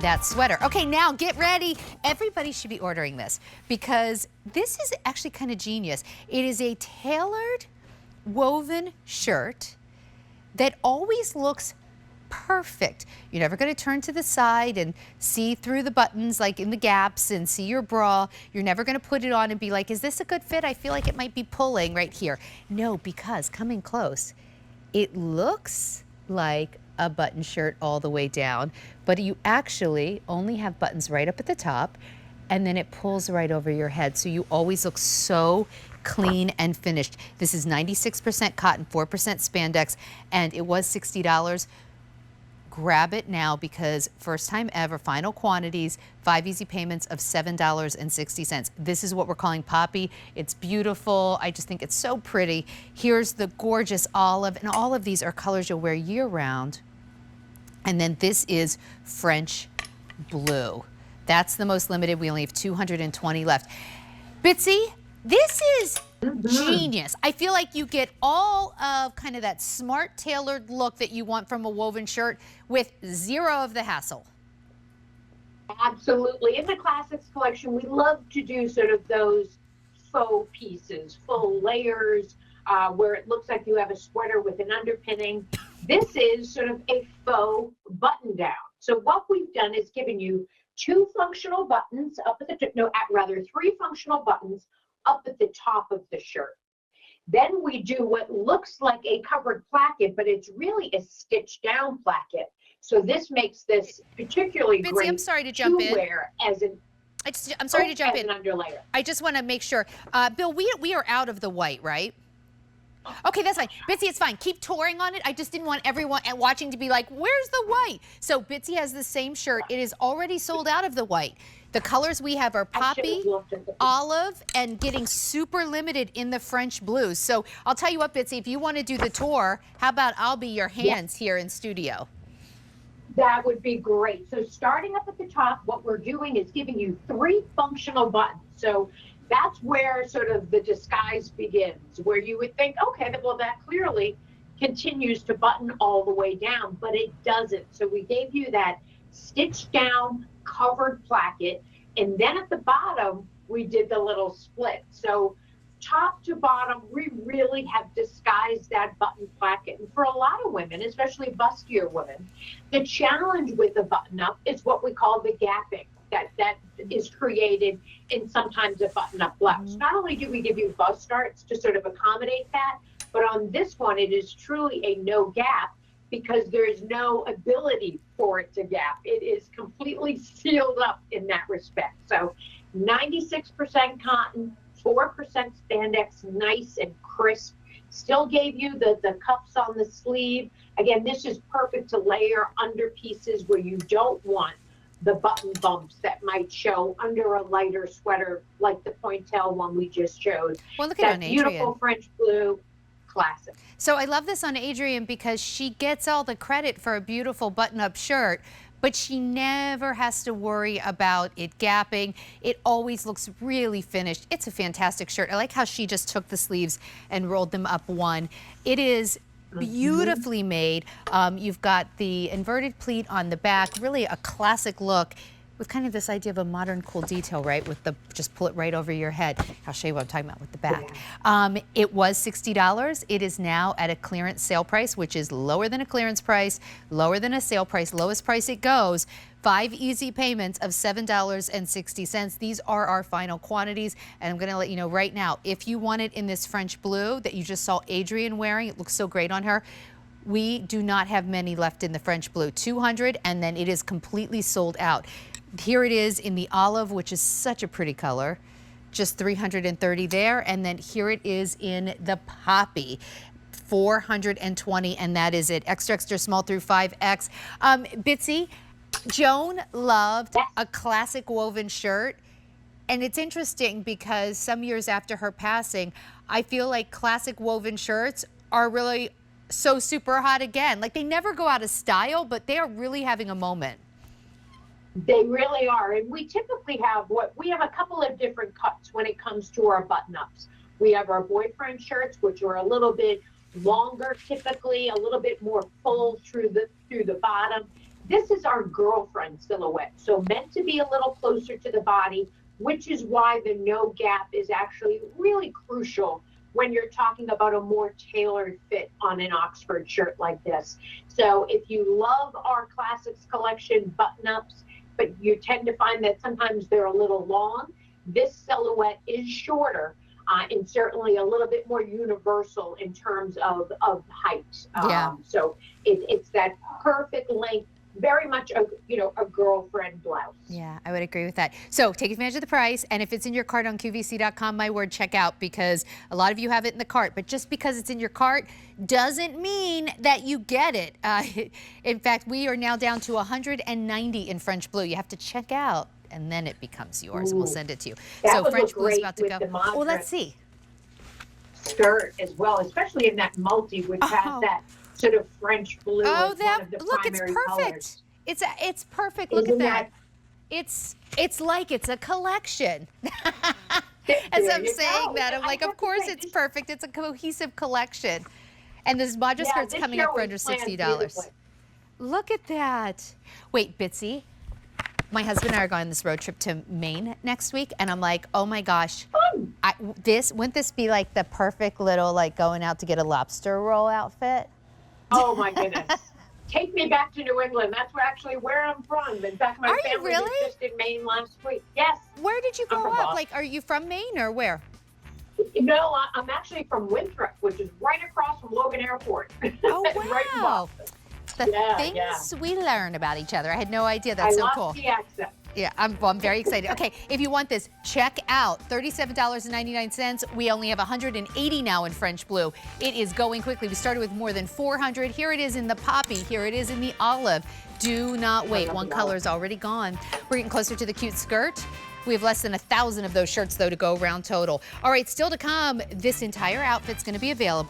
that sweater. Okay, now get ready. Everybody should be ordering this because this is actually kind of genius. It is a tailored woven shirt that always looks perfect. You're never going to turn to the side and see through the buttons like in the gaps and see your bra. You're never going to put it on and be like, is this a good fit? I feel like it might be pulling right here. No, because coming close, it looks like a button shirt all the way down, but you actually only have buttons right up at the top, and then it pulls right over your head. So you always look so clean and finished. This is 96% cotton, 4% spandex, and it was $60. Grab it now because first time ever, final quantities, 5 easy payments of $7.60. This is what we're calling Poppy. It's beautiful. I just think it's so pretty. Here's the gorgeous olive, and all of these are colors you'll wear year round. And then this is French blue. That's the most limited. We only have 220 left. Bitsy, this is genius. I feel like you get all of kind of that smart tailored look that you want from a woven shirt with zero of the hassle. Absolutely. In the Classics collection, we love to do sort of those faux pieces, full layers, where it looks like you have a sweater with an underpinning. This is sort of a faux button down. So what we've done is given you 2 functional buttons up at the, rather 3 functional buttons up at the top of the shirt. Then we do what looks like a covered placket, but it's really a stitched down placket. So this makes this particularly Bitsy, great I'm sorry to jump in. wear as an I'm sorry to jump in. An underlayer. I just want to make sure. Bill, we are out of the white, right? Okay, that's fine. Bitsy, it's fine. Keep touring on it. I just didn't want everyone watching to be like, where's the white? So Bitsy has the same shirt. It is already sold out of the white. The colors we have are poppy, olive, and getting super limited in the French blues. So I'll tell you what, Bitsy, if you want to do the tour, how about I'll be your hands here in studio? That would be great. So starting up at the top, what we're doing is giving you 3 functional buttons. So that's where sort of the disguise begins, where you would think, okay, well, that clearly continues to button all the way down, but it doesn't. So we gave you that stitched down covered placket, and then at the bottom, we did the little split. So top to bottom, we really have disguised that button placket. And for a lot of women, especially bustier women, the challenge with the button up is what we call the gapping. That is created in sometimes a button-up blouse. Not only do we give you bust starts to sort of accommodate that, but on this one, it is truly a no gap because there is no ability for it to gap. It is completely sealed up in that respect. So 96% cotton, 4% spandex, nice and crisp. Still gave you the cuffs on the sleeve. Again, this is perfect to layer under pieces where you don't want the button bumps that might show under a lighter sweater like the pointelle one we just showed. Well, look at it on Adrienne. Beautiful French blue, classic. So I love this on Adrienne because she gets all the credit for a beautiful button-up shirt, but she never has to worry about it gapping. It always looks really finished. It's a fantastic shirt. I like how she just took the sleeves and rolled them up one. It is beautifully made. You've got the inverted pleat on the back, really a classic look with kind of this idea of a modern cool detail, right? With the, just pull it right over your head. I'll show you what I'm talking about with the back. It was $60. It is now at a clearance sale price, which is lower than a clearance price, lower than a sale price, lowest price it goes. 5 easy payments of $7.60. These are our final quantities, and I'm going to let you know right now, if you want it in this French blue that you just saw Adrienne wearing, it looks so great on her, we do not have many left in the French blue. 200, and then it is completely sold out. Here it is in the olive, which is such a pretty color, just 330 there, and then here it is in the poppy. 420, and that is it. Extra, extra small through 5X. Bitsy, Joan loved a classic woven shirt, and it's interesting because some years after her passing, I feel like classic woven shirts are really so super hot again. Like they never go out of style, but they are really having a moment. They really are, and we typically have we have a couple of different cuts when it comes to our button-ups. We have our boyfriend shirts, which are a little bit longer, typically a little bit more full through the bottom. this is our girlfriend silhouette. So meant to be a little closer to the body, which is why the no gap is actually really crucial when you're talking about a more tailored fit on an Oxford shirt like this. So if you love our Classics Collection button-ups, but you tend to find that sometimes they're a little long, this silhouette is shorter and certainly a little bit more universal in terms of height. So it's that perfect length, very much a girlfriend blouse. Yeah, I would agree with that. So take advantage of the price, and if it's in your cart on QVC.com, my word, check out, because a lot of you have it in the cart, but just because it's in your cart doesn't mean that you get it. In fact, we are now down to 190 in French blue. You have to check out, and then it becomes yours, and we'll send it to you. So French blue is about to go. Well, let's see. Skirt as well, especially in that multi, which has that sort of French blue. Oh, as one of the look, it's perfect. Colors. It's perfect. Look at that. It's like it's a collection. As I'm saying that, I'm like, of course it's perfect. It's a cohesive collection. And this Madra skirt's coming up for under $60. Look at that. Wait, Bitsy, my husband and I are going on this road trip to Maine next week, and I'm like, oh my gosh, wouldn't this be like the perfect little like going out to get a lobster roll outfit? Oh my goodness. Take me back to New England. That's where I'm from. In fact, my family was just in Maine last week. Yes. Where did you grow up? Like, are you from Maine or where? No, I'm actually from Winthrop, which is right across from Logan Airport. Oh, wow. Right in Boston. The things we learn about each other. I had no idea. That's so cool. I lost the accent. Yeah, I'm very excited. Okay, if you want this, check out $37.99. We only have 180 now in French blue. It is going quickly. We started with more than 400. Here it is in the poppy. Here it is in the olive. Do not wait. One color is already gone. We're getting closer to the cute skirt. We have less than 1,000 of those shirts, though, to go around total. All right, still to come, this entire outfit's going to be available.